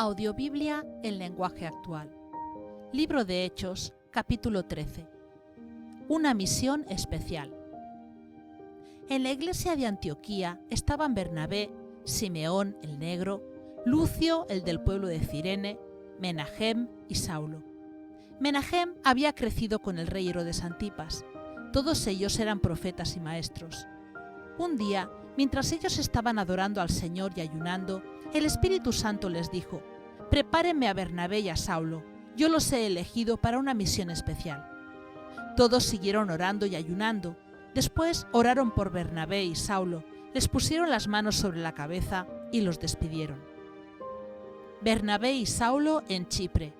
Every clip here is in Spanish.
Audiobiblia en lenguaje actual. Libro de Hechos, capítulo 13. Una misión especial. En la iglesia de Antioquía estaban Bernabé, Simeón el negro, Lucio el del pueblo de Cirene, Menahem y Saulo. Menahem había crecido con el rey Herodes Antipas. Todos ellos eran profetas y maestros. Un día, mientras ellos estaban adorando al Señor y ayunando, el Espíritu Santo les dijo: «Prepárenme a Bernabé y a Saulo, yo los he elegido para una misión especial». Todos siguieron orando y ayunando. Después oraron por Bernabé y Saulo, les pusieron las manos sobre la cabeza y los despidieron. Bernabé y Saulo en Chipre.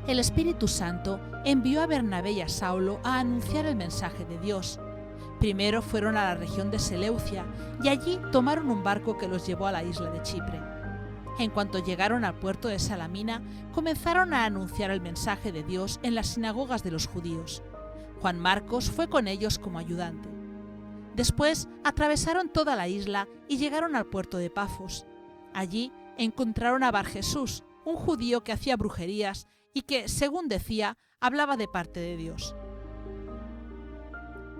El Espíritu Santo envió a Bernabé y a Saulo a anunciar el mensaje de Dios. Primero fueron a la región de Seleucia y allí tomaron un barco que los llevó a la isla de Chipre. En cuanto llegaron al puerto de Salamina, comenzaron a anunciar el mensaje de Dios en las sinagogas de los judíos. Juan Marcos fue con ellos como ayudante. Después atravesaron toda la isla y llegaron al puerto de Pafos. Allí encontraron a Barjesús, un judío que hacía brujerías y que, según decía, hablaba de parte de Dios.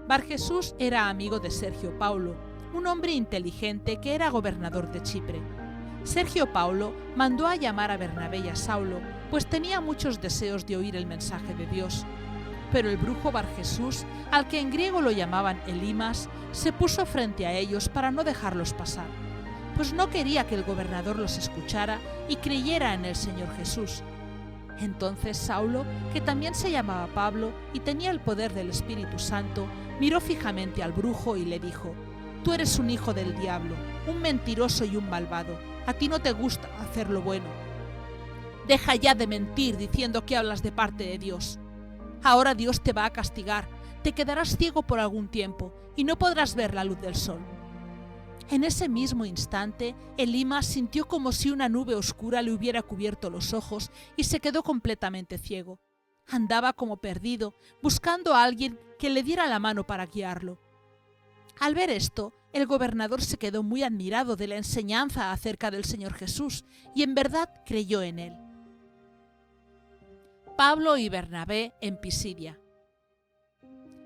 Barjesús era amigo de Sergio Paulo, un hombre inteligente que era gobernador de Chipre. Sergio Paulo mandó a llamar a Bernabé y a Saulo, pues tenía muchos deseos de oír el mensaje de Dios. Pero el brujo Barjesús, al que en griego lo llamaban Elimas, se puso frente a ellos para no dejarlos pasar, pues no quería que el gobernador los escuchara y creyera en el Señor Jesús. Entonces Saulo, que también se llamaba Pablo y tenía el poder del Espíritu Santo, miró fijamente al brujo y le dijo: «Tú eres un hijo del diablo, un mentiroso y un malvado. A ti no te gusta hacer lo bueno. Deja ya de mentir diciendo que hablas de parte de Dios. Ahora Dios te va a castigar, te quedarás ciego por algún tiempo y no podrás ver la luz del sol». En ese mismo instante, Elimas sintió como si una nube oscura le hubiera cubierto los ojos y se quedó completamente ciego. Andaba como perdido, buscando a alguien que le diera la mano para guiarlo. Al ver esto, el gobernador se quedó muy admirado de la enseñanza acerca del Señor Jesús y en verdad creyó en él. Pablo y Bernabé en Pisidia.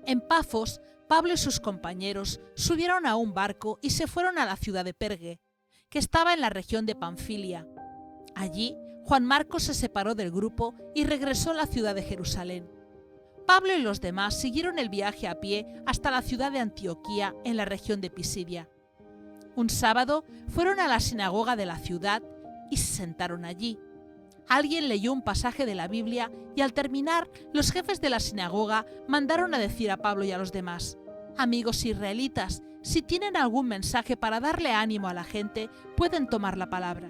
En Pafos, Pablo y sus compañeros subieron a un barco y se fueron a la ciudad de Perge, que estaba en la región de Panfilia. Allí, Juan Marcos se separó del grupo y regresó a la ciudad de Jerusalén. Pablo y los demás siguieron el viaje a pie hasta la ciudad de Antioquía, en la región de Pisidia. Un sábado fueron a la sinagoga de la ciudad y se sentaron allí. Alguien leyó un pasaje de la Biblia y al terminar, los jefes de la sinagoga mandaron a decir a Pablo y a los demás: «Amigos israelitas, si tienen algún mensaje para darle ánimo a la gente, pueden tomar la palabra».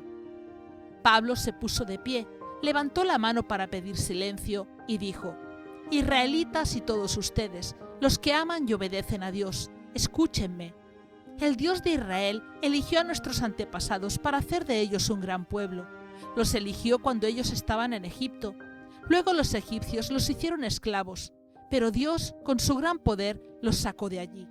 Pablo se puso de pie, levantó la mano para pedir silencio y dijo: «Israelitas y todos ustedes, los que aman y obedecen a Dios, escúchenme. El Dios de Israel eligió a nuestros antepasados para hacer de ellos un gran pueblo. Los eligió cuando ellos estaban en Egipto. Luego los egipcios los hicieron esclavos, pero Dios, con su gran poder, los sacó de allí.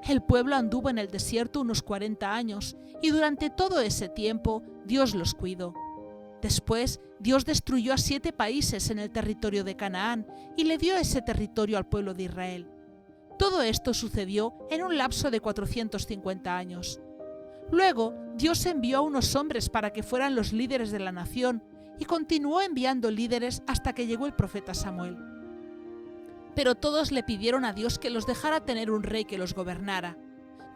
El pueblo anduvo en el desierto unos 40 años y durante todo ese tiempo Dios los cuidó. Después, Dios destruyó a 7 países en el territorio de Canaán y le dio ese territorio al pueblo de Israel. Todo esto sucedió en un lapso de 450 años. Luego, Dios envió a unos hombres para que fueran los líderes de la nación y continuó enviando líderes hasta que llegó el profeta Samuel. Pero todos le pidieron a Dios que los dejara tener un rey que los gobernara.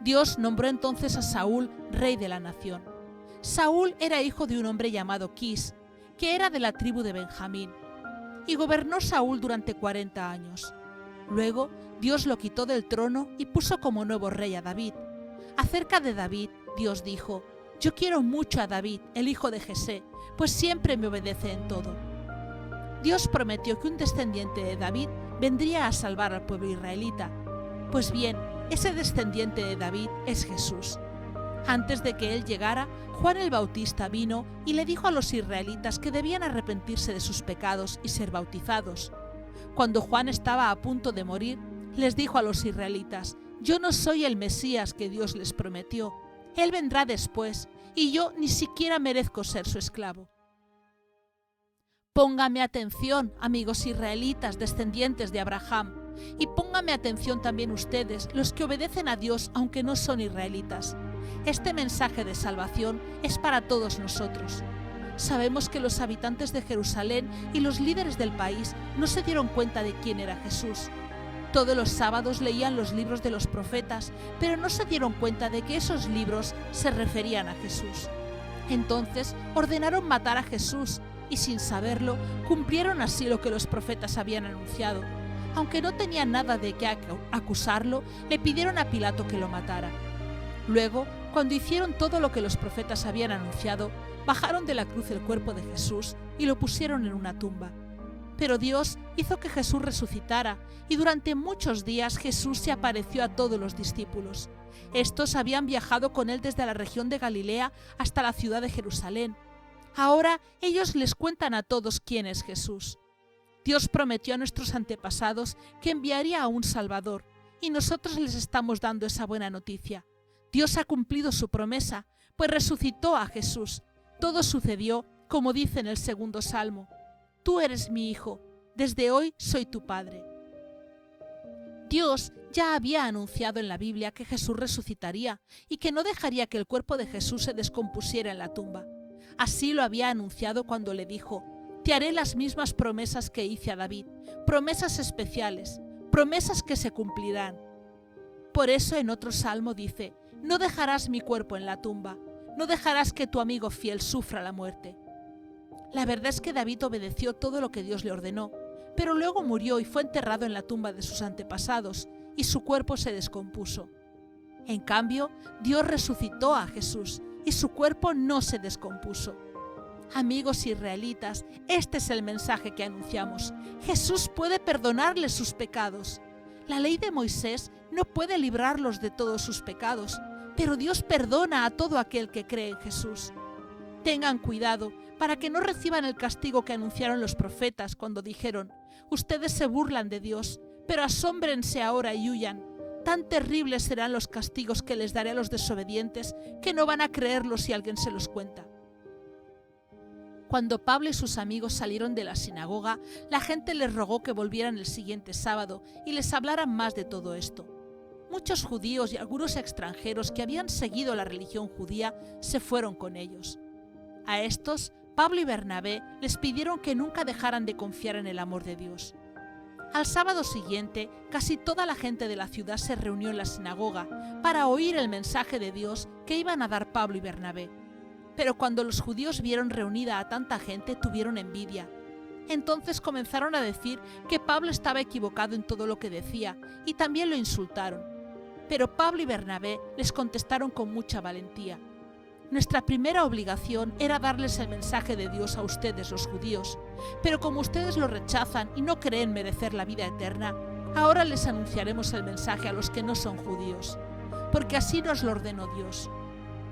Dios nombró entonces a Saúl rey de la nación. Saúl era hijo de un hombre llamado Quis, que era de la tribu de Benjamín, y gobernó Saúl durante 40 años. Luego, Dios lo quitó del trono y puso como nuevo rey a David. Acerca de David, Dios dijo: «Yo quiero mucho a David, el hijo de Jesé, pues siempre me obedece en todo». Dios prometió que un descendiente de David vendría a salvar al pueblo israelita. Pues bien, ese descendiente de David es Jesús. Antes de que él llegara, Juan el Bautista vino y le dijo a los israelitas que debían arrepentirse de sus pecados y ser bautizados. Cuando Juan estaba a punto de morir, les dijo a los israelitas: «Yo no soy el Mesías que Dios les prometió. Él vendrá después, y yo ni siquiera merezco ser su esclavo. Póngame atención, amigos israelitas descendientes de Abraham, y póngame atención también ustedes, los que obedecen a Dios aunque no son israelitas. Este mensaje de salvación es para todos nosotros. Sabemos que los habitantes de Jerusalén y los líderes del país no se dieron cuenta de quién era Jesús. Todos los sábados leían los libros de los profetas, pero no se dieron cuenta de que esos libros se referían a Jesús. Entonces ordenaron matar a Jesús y, sin saberlo, cumplieron así lo que los profetas habían anunciado. Aunque no tenían nada de qué acusarlo, le pidieron a Pilato que lo matara. Luego, cuando hicieron todo lo que los profetas habían anunciado, bajaron de la cruz el cuerpo de Jesús y lo pusieron en una tumba. Pero Dios hizo que Jesús resucitara, y durante muchos días Jesús se apareció a todos los discípulos. Estos habían viajado con él desde la región de Galilea hasta la ciudad de Jerusalén. Ahora ellos les cuentan a todos quién es Jesús. Dios prometió a nuestros antepasados que enviaría a un Salvador, y nosotros les estamos dando esa buena noticia. Dios ha cumplido su promesa, pues resucitó a Jesús. Todo sucedió como dice en el 2.º Salmo: Tú eres mi hijo, desde hoy soy tu padre. Dios ya había anunciado en la Biblia que Jesús resucitaría y que no dejaría que el cuerpo de Jesús se descompusiera en la tumba. Así lo había anunciado cuando le dijo: Te haré las mismas promesas que hice a David, promesas especiales, promesas que se cumplirán. Por eso en otro salmo dice: No dejarás mi cuerpo en la tumba, no dejarás que tu amigo fiel sufra la muerte. La verdad es que David obedeció todo lo que Dios le ordenó, pero luego murió y fue enterrado en la tumba de sus antepasados, y su cuerpo se descompuso. En cambio, Dios resucitó a Jesús, y su cuerpo no se descompuso. Amigos israelitas, este es el mensaje que anunciamos. Jesús puede perdonarles sus pecados. La ley de Moisés no puede librarlos de todos sus pecados, pero Dios perdona a todo aquel que cree en Jesús. Tengan cuidado para que no reciban el castigo que anunciaron los profetas cuando dijeron: Ustedes se burlan de Dios, pero asómbrense ahora y huyan. Tan terribles serán los castigos que les daré a los desobedientes que no van a creerlo si alguien se los cuenta. Cuando Pablo y sus amigos salieron de la sinagoga, la gente les rogó que volvieran el siguiente sábado y les hablaran más de todo esto. Muchos judíos y algunos extranjeros que habían seguido la religión judía se fueron con ellos. A estos, Pablo y Bernabé les pidieron que nunca dejaran de confiar en el amor de Dios. Al sábado siguiente, casi toda la gente de la ciudad se reunió en la sinagoga para oír el mensaje de Dios que iban a dar Pablo y Bernabé. Pero cuando los judíos vieron reunida a tanta gente, tuvieron envidia. Entonces comenzaron a decir que Pablo estaba equivocado en todo lo que decía, y también lo insultaron. Pero Pablo y Bernabé les contestaron con mucha valentía: Nuestra primera obligación era darles el mensaje de Dios a ustedes, los judíos, pero como ustedes lo rechazan y no creen merecer la vida eterna, ahora les anunciaremos el mensaje a los que no son judíos, porque así nos lo ordenó Dios.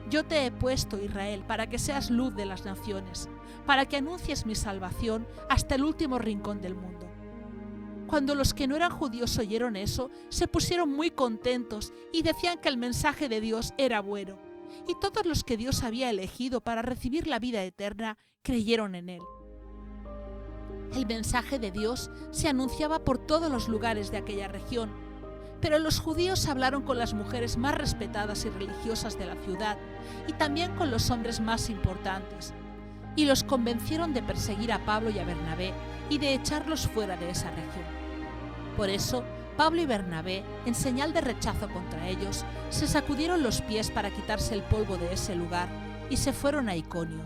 Yo te he puesto, Israel, para que seas luz de las naciones, para que anuncies mi salvación hasta el último rincón del mundo. Cuando los que no eran judíos oyeron eso, se pusieron muy contentos y decían que el mensaje de Dios era bueno. Y todos los que Dios había elegido para recibir la vida eterna creyeron en él. El mensaje de Dios se anunciaba por todos los lugares de aquella región, pero los judíos hablaron con las mujeres más respetadas y religiosas de la ciudad y también con los hombres más importantes, y los convencieron de perseguir a Pablo y a Bernabé y de echarlos fuera de esa región. Por eso, Pablo y Bernabé, en señal de rechazo contra ellos, se sacudieron los pies para quitarse el polvo de ese lugar y se fueron a Iconio.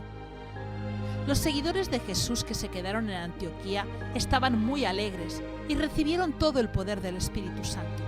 Los seguidores de Jesús que se quedaron en Antioquía estaban muy alegres y recibieron todo el poder del Espíritu Santo.